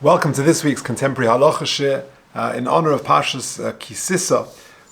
Welcome to this week's Contemporary Halacha Shir. In honor of Parshas Kisisa,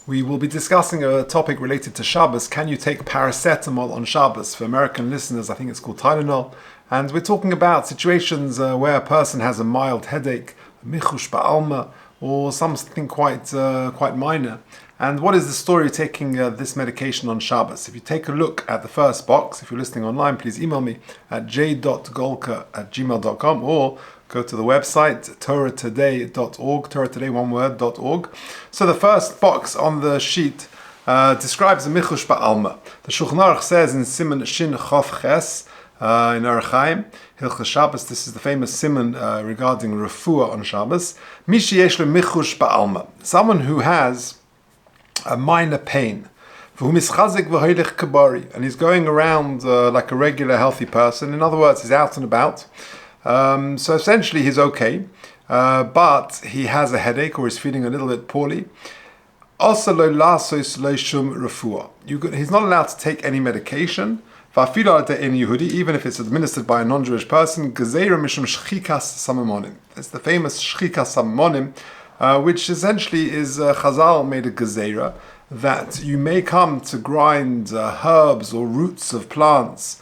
we will be discussing a topic related to Shabbos. Can you take paracetamol on Shabbos? For American listeners, I think it's called Tylenol. And we're talking about situations where a person has a mild headache, michush ba'alma, or something quite minor. And what is the story of taking this medication on Shabbos? If you take a look at the first box, if you're listening online, please email me at j.golker@gmail.com or go to the website torahtoday.org, torahtoday.org. So the first box on the sheet describes a michush ba'alma. The Shulchan Aruch says in Siman Shin Chof Ches, in Arachaim, Hilchas Shabbos, this is the famous siman regarding refuah on Shabbos. Mishi yesh le michush ba'alma, someone who has a minor pain, and he's going around like a regular healthy person. In other words, he's out and about. So essentially he's okay, but he has a headache or he's feeling a little bit poorly. He's not allowed to take any medication, even if it's administered by a non-Jewish person. It's the famous shchikas samamonim, which essentially is Chazal made a gezerah, that you may come to grind herbs or roots of plants,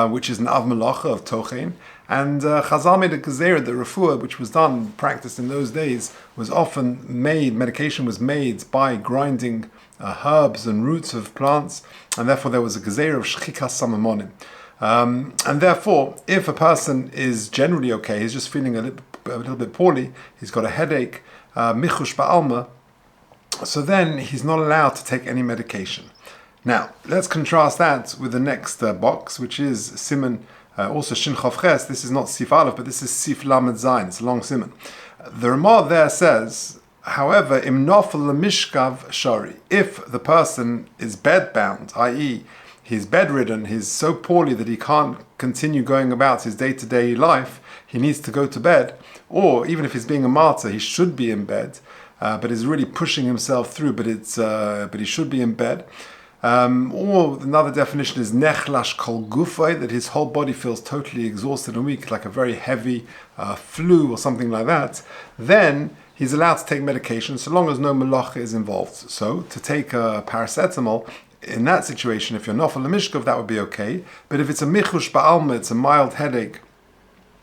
which is an av melacha of tochen. And Chazal made a gezerah that refuah, which was practiced in those days, was often made, medication was made by grinding herbs and roots of plants, and therefore there was a gezerah of shchikas samamonim. And therefore, if a person is generally okay, he's just feeling a little bit poorly, he's got a headache, michush ba'alma, so then he's not allowed to take any medication. Now, let's contrast that with the next box, which is Siman, also Shin Chof Ches. This is not Sif Aleph, but this is Sif Lamed Zayin. It's a long Siman. The Ramah there says, however, Im nofel lemishkav shari, if the person is bedbound, i.e., he's bedridden, he's so poorly that he can't continue going about his day-to-day life, he needs to go to bed, or even if he's being a martyr, he should be in bed, but is really pushing himself through, but he should be in bed. Or another definition is nechlash kol gufay, that his whole body feels totally exhausted and weak, like a very heavy flu or something like that. Then he's allowed to take medication so long as no malacha is involved. So to take paracetamol in that situation, if you're nofel lemishkav, that would be okay. But if it's a michush ba'alma, it's a mild headache,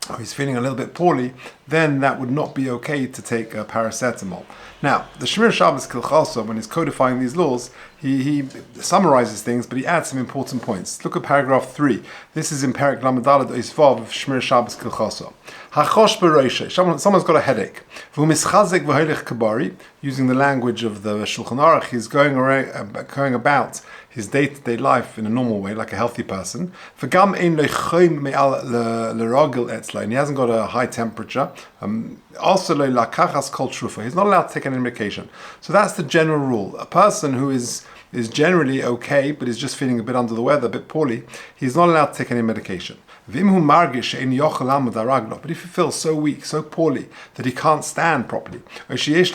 or he's feeling a little bit poorly, then that would not be okay to take paracetamol. Now, the Shmir Shabbos Kilchasa, when he's codifying these laws, he summarizes things, but he adds some important points. Look at paragraph 3. This is in Perek Lamed Daled Oisvav of Shmir Shabbos Kilchasa. Hachosh b'roishe, someone's got a headache. V'umischazek v'hoilech kabari, using the language of the Shulchan Aruch, he's going about his day-to-day life in a normal way, like a healthy person. V'gam ein lechoim me'al l'ragel etzla, and he hasn't got a high temperature. Also le'lakachas kol trufa, he's not allowed to take any medication. So that's the general rule. A person who is generally okay, but is just feeling a bit under the weather, a bit poorly, he's not allowed to take any medication. But if he feels so weak, so poorly, that he can't stand properly, or he's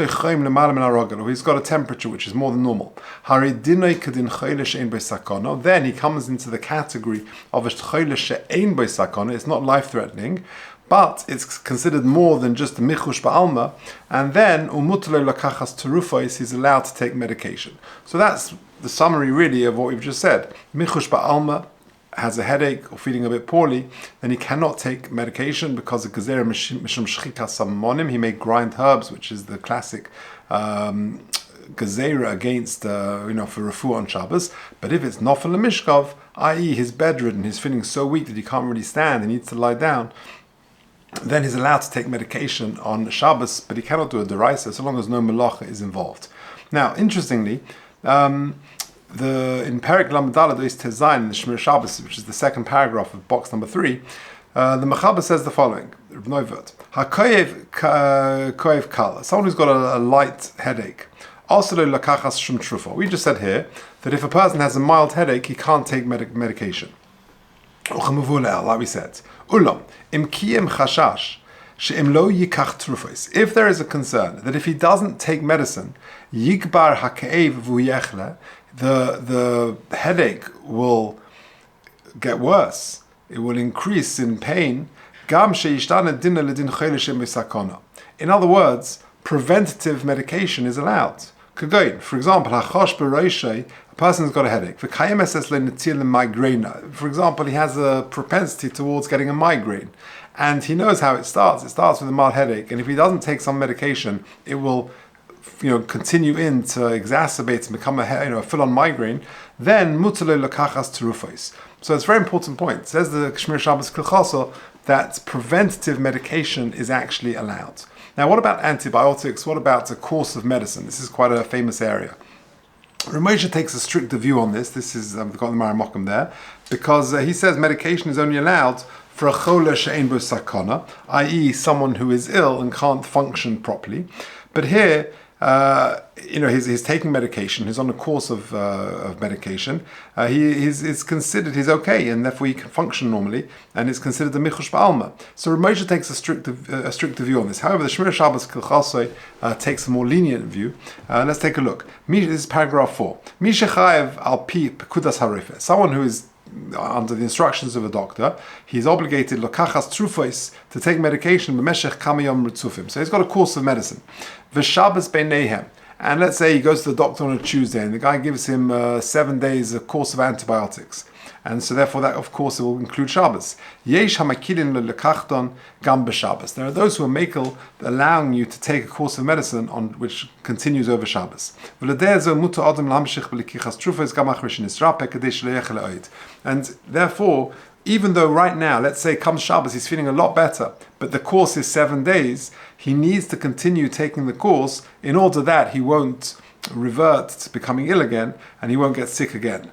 got a temperature which is more than normal, then he comes into the category of a it's not life-threatening, but it's considered more than just a michush ba'alma, and then he's allowed to take medication. So that's the summary really of what we've just said. Michush ba'alma has a headache or feeling a bit poorly, then he cannot take medication because of gezerah mishum shchikas samamonim. He may grind herbs, which is the classic gezerah against for refuah on Shabbos. But if it's nofel lemishkav, i.e. he's bedridden, he's feeling so weak that he can't really stand, he needs to lie down, then he's allowed to take medication on Shabbos, but he cannot do a deraisa so long as no melacha is involved. Now, interestingly, in Perek Lamed Daled Ois Tezayin in the Shmir Shabbos, which is the second paragraph of box number 3, the Mechaber says the following: Hakoyev kal, someone who's got a light headache. Also lakachas shum trufa. We just said here that if a person has a mild headache, he can't take medication. Like we said, if there is a concern that if he doesn't take medicine, the headache will get worse, it will increase in pain, In other words, preventative medication is allowed. For example, a person's got a headache. For example, he has a propensity towards getting a migraine, and he knows how it starts. It starts with a mild headache, and if he doesn't take some medication, it will continue to exacerbate and become a full-on migraine. Then mutalei lokachas terufos. So it's a very important point. It says the Shmir Shabbos Kilchaso that preventative medication is actually allowed. Now, what about antibiotics? What about a course of medicine? This is quite a famous area. Ramosha takes a stricter view on this. This is, I've got the Mara Mokum there, because he says medication is only allowed for a chola she'ein bo sakana, i.e. someone who is ill and can't function properly. But here, he's taking medication. He's on a course of medication. He's considered he's okay, and therefore he can function normally, and is considered a michush ba'alma. So Ramosha takes a stricter view on this. However, the Shmir Shabbos Kilchasoi takes a more lenient view. Let's take a look. This is paragraph 4. Mishachayev al pi pekudas harifeh. Someone who is under the instructions of a doctor, he's obligated lokachas trufos to take medication b'meshech kamayom ritzufim. So he's got a course of medicine. V'shabbos beinehem. And let's say he goes to the doctor on a Tuesday, and the guy gives him 7 days a course of antibiotics, and so therefore that, of course, it will include Shabbos. Yesh hamakilin lekachton gam b'Shabbos. There are those who are makel, allowing you to take a course of medicine on which continues over Shabbos. And therefore, even though right now, let's say comes Shabbos, he's feeling a lot better, but the course is 7 days, he needs to continue taking the course in order that he won't revert to becoming ill again, and he won't get sick again.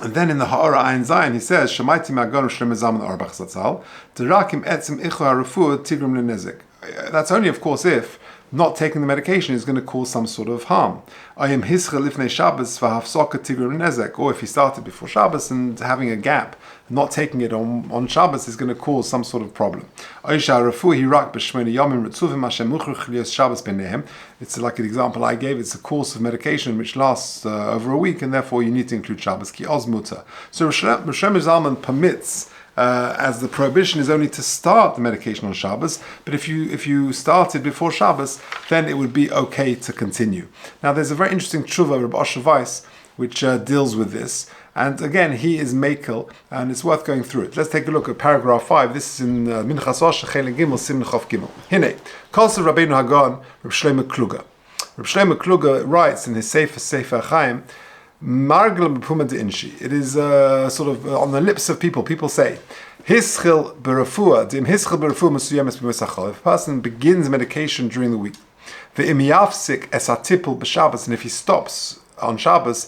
And then in the Ha'ara Ayin Zayin, he says, Shamaiti ma'agonu shlem ezaman arbach zatzal, derakim etzim ichu ha'refuah tigrum lenezik. That's only, of course, if not taking the medication is going to cause some sort of harm. Or if he started before Shabbos and having a gap, not taking it on Shabbos is going to cause some sort of problem. It's like an example I gave. It's a course of medication which lasts over a week, and therefore you need to include Shabbos. Ki oz muta. So Rosh Zalman permits, as the prohibition is only to start the medication on Shabbos, but if you started before Shabbos, then it would be okay to continue. Now, there's a very interesting tshuva, Rabbi Osher Weiss, which deals with this, and again, he is mekel, and it's worth going through it. Let's take a look at paragraph 5. This is in Minchas Rosh Chelek Gimel Simon Chof Gimel. Hine, Kolser Rabbeinu Hagon, Reb Shlomo Kluger. Reb Shlomo Kluger writes in his Sefer Chaim, it is sort of on the lips of people. People say, if a person begins medication during the week, and if he stops on Shabbos,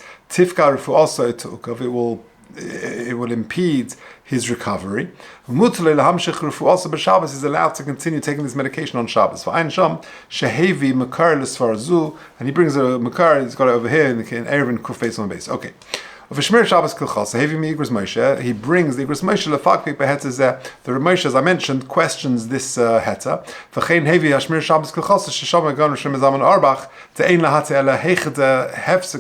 it will impede his recovery. Also, Shabbos is allowed to continue taking this medication on Shabbos. And he brings a makar, he's got it over here in Erevin Kuf Beis on base. Okay. Of a Shmir Shabbos Kilchasa, he brings the Igros Moshe lefakvik behetazeh. The Ramosha, as I mentioned, questions this heta. V'chein hevi Hashmir Shabbos Kilchasa shesham agon Roshim Zaman Arbach te'ein lahate ela hechet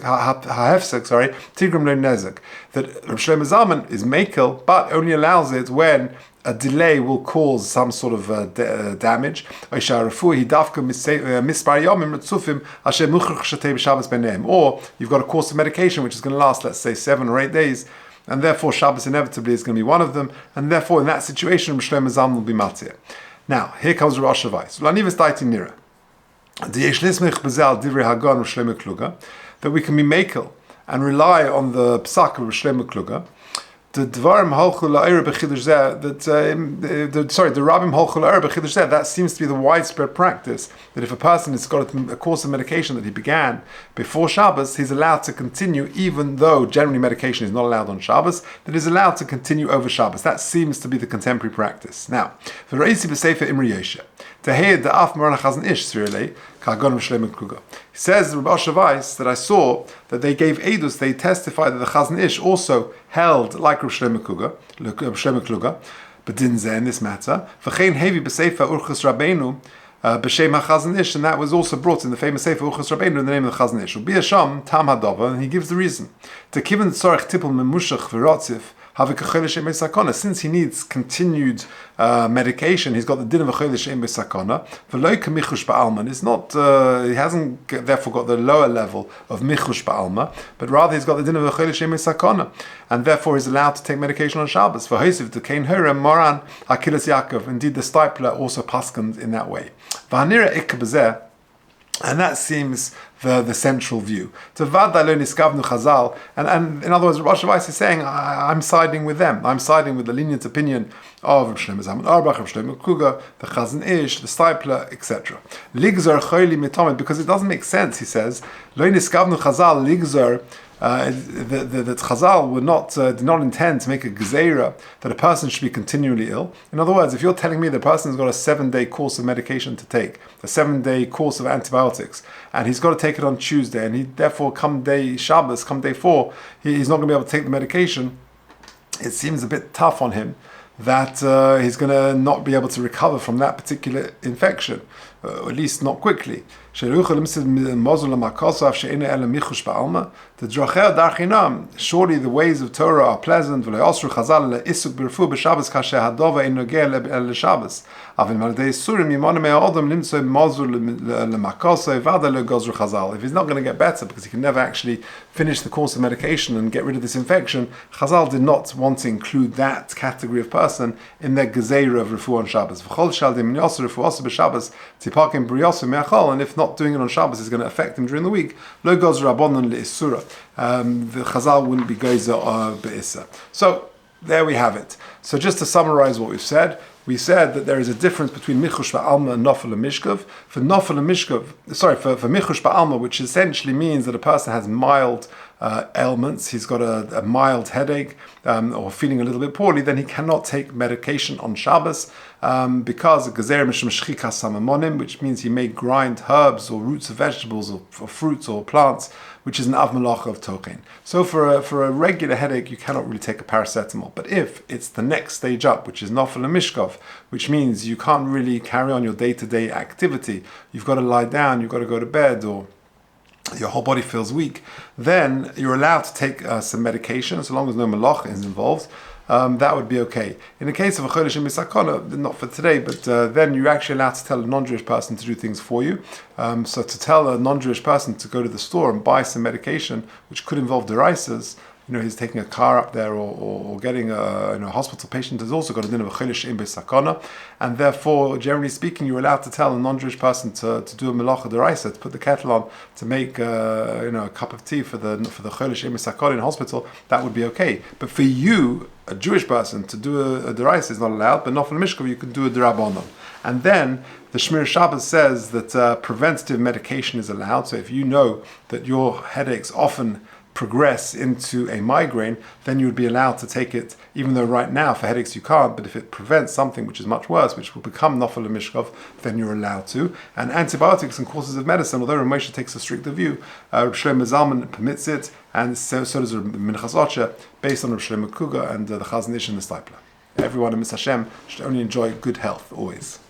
hahefsek. Tigrum lo nezek. That Roshim Zaman is mekel, but only allows it when a delay will cause some sort of damage. Or you've got a course of medication which is going to last, let's say, 7 or 8 days, and therefore Shabbos inevitably is going to be one of them, and therefore in that situation Shlomo Zalman will be matir. Now, here comes Rosh Havayis. That we can be makel and rely on the psak of Shlomo Kluger. The Rabbim holchu la'ira b'chidush zeh, that seems to be the widespread practice, that if a person has got a course of medication that he began before Shabbos, he's allowed to continue, even though generally medication is not allowed on Shabbos, that is allowed to continue over Shabbos. That seems to be the contemporary practice. Now, the Reisi b'Sefer Imri Yoshe, Tehei da'af Morana Chazon Ish Srirlei, Ka'agon Shlomo Kluger. He says, Rabbi Osher Weiss, that I saw that they gave edus, they testified that the Chazon Ish also held like Rabbi Shlomo Kluger, but didn't say in this matter. V'chein hevi b'Sefer Urchus Rabbeinu b'Shem HaChazon Ish, and that was also brought in the famous Sefer Urchus Rabbeinu in the name of the Chazon Ish. Ubi Hasham Tam Hadava, and he gives the reason. To kiven tzorech tipul memushach v'rotziv Since he needs continued medication, he's got the din of a chodesh she'ein b'sakana. V'lo k'michush ba'alma. It's not. He hasn't therefore got the lower level of michush ba'alma, but rather he's got the din of a chodesh she'ein b'sakana, and therefore he's allowed to take medication on Shabbos. For Hosiv to Kain Hurem Moran Hakilas Yaakov. Indeed, the Stipler also paskens in that way. V'hanira ikka b'zeh. And that seems the central view. And in other words, Rosh Hashanah is saying, I'm siding with them. I'm siding with the lenient opinion of Reb Shlomo Zalman Auerbach, Reb Shlomo Kluger, the Chazon Ish, the Stipler, etc. Ligzor choyli mitomet, because it doesn't make sense, he says, Lo niskavnu chazal ligzor, that Chazal would did not intend to make a gezeira that a person should be continually ill. In other words, if you're telling me the person's got a 7-day course of medication to take, a 7-day course of antibiotics, and he's got to take it on Tuesday, and he therefore come day Shabbos, come day 4, he's not going to be able to take the medication, it seems a bit tough on him that he's going to not be able to recover from that particular infection, at least not quickly. Surely the ways of Torah are pleasant. If he's not going to get better because he can never actually finish the course of medication and get rid of this infection, Chazal did not want to include that category of person in their gezeira of refuah on Shabbos. And if not doing it on Shabbos is going to affect him during the week, lo gozer rabbanon le'isura. The Chazal wouldn't be gozer be'issa. So there we have it. So just to summarize what we've said, we said that there is a difference between michush ba'alma and nofel mishkav. For michush ba'alma, which essentially means that a person has mild ailments, he's got a mild headache or feeling a little bit poorly, then he cannot take medication on Shabbos because of gezer mishum shchikas samamonim, which means he may grind herbs or roots of vegetables or fruits or plants, which is an av malacha of tochen. So for a regular headache, you cannot really take a paracetamol. But if it's the next stage up, which is nofel mishkav, which means you can't really carry on your day-to-day activity, you've got to lie down, you've got to go to bed, or your whole body feels weak, then you're allowed to take some medication, as long as no malach is involved. That would be okay. In the case of a chodesh she'ein b'sakana, not for today, but then you're actually allowed to tell a non-Jewish person to do things for you. So to tell a non-Jewish person to go to the store and buy some medication, which could involve derisas, he's taking a car up there or getting a hospital patient has also got a din of a chodesh she'ein b'sakana, and therefore, generally speaking, you're allowed to tell a non-Jewish person to do a melacha derisa, to put the kettle on, to make a cup of tea for the chodesh she'ein b'sakana in hospital. That would be okay. But for you, a Jewish person, to do a derisa is not allowed. But nofel mishkav, you can do a derabanan. And then the Shmir Shabbos says that preventative medication is allowed. So if you know that your headaches often progress into a migraine, then you would be allowed to take it, even though right now for headaches you can't, but if it prevents something which is much worse, which will become nofel mishkav, then you're allowed to. And antibiotics and courses of medicine, although Ramosha takes a stricter view, Reb Shlomo Zalman permits it, and so does Minchas Ocher, based on Reb Shlomo Kluger and the Chazon Ish and the Stipler. Everyone in Mitzvah Hashem should only enjoy good health always.